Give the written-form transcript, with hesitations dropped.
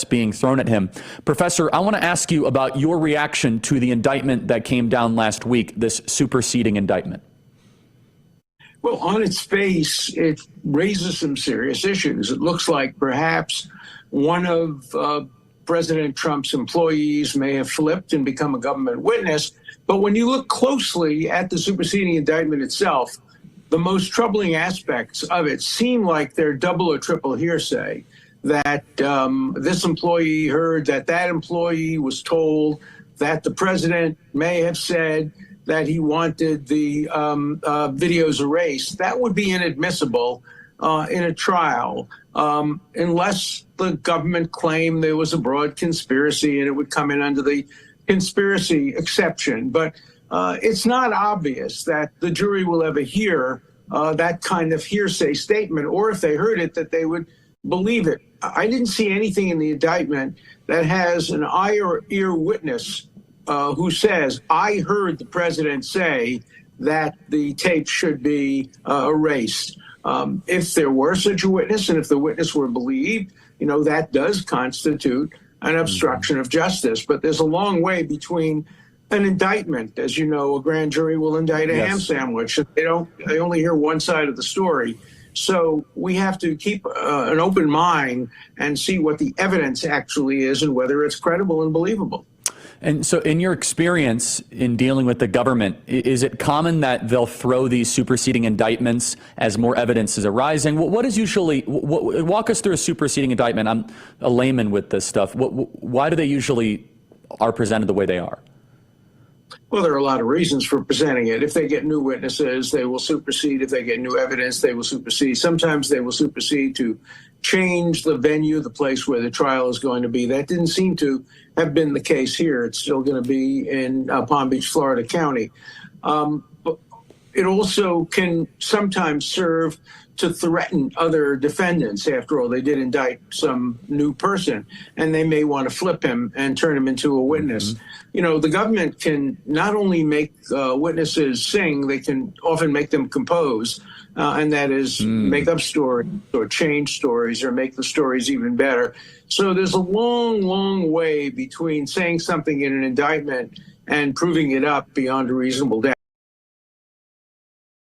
being thrown at him. Professor, I want to ask you about your reaction to the indictment that came down last week, this superseding indictment. Well, on its face, it raises some serious issues. It looks like perhaps one of President Trump's employees may have flipped and become a government witness. But when you look closely at the superseding indictment itself, the most troubling aspects of it seem like they're double or triple hearsay, that this employee heard that that employee was told that the president may have said that he wanted the videos erased. That would be inadmissible in a trial unless the government claimed there was a broad conspiracy and it would come in under the conspiracy exception. But it's not obvious that the jury will ever hear that kind of hearsay statement, or if they heard it, that they would believe it. I didn't see anything in the indictment that has an eye or ear witness who says, I heard the president say that the tape should be erased. If there were such a witness, and if the witness were believed, that does constitute an obstruction of justice. But there's a long way between an indictment. As you know, a grand jury will indict a ham sandwich. They only hear one side of the story. So we have to keep an open mind and see what the evidence actually is and whether it's credible and believable. And so in your experience in dealing with the government, is it common that they'll throw these superseding indictments as more evidence is arising? What is usually, walk us through a superseding indictment. I'm a layman with this stuff. Why do they usually are presented the way they are? Well, there are a lot of reasons for presenting it. If they get new witnesses, they will supersede. If they get new evidence, they will supersede. Sometimes they will supersede to change the venue, the place where the trial is going to be. That didn't seem to have been the case here. It's still going to be in Palm Beach, Florida County. But it also can sometimes serve to threaten other defendants. After all, they did indict some new person, and they may want to flip him and turn him into a witness. The government can not only make witnesses sing, they can often make them compose, and that is make up stories or change stories or make the stories even better. So there's a long, long way between saying something in an indictment and proving it up beyond a reasonable doubt.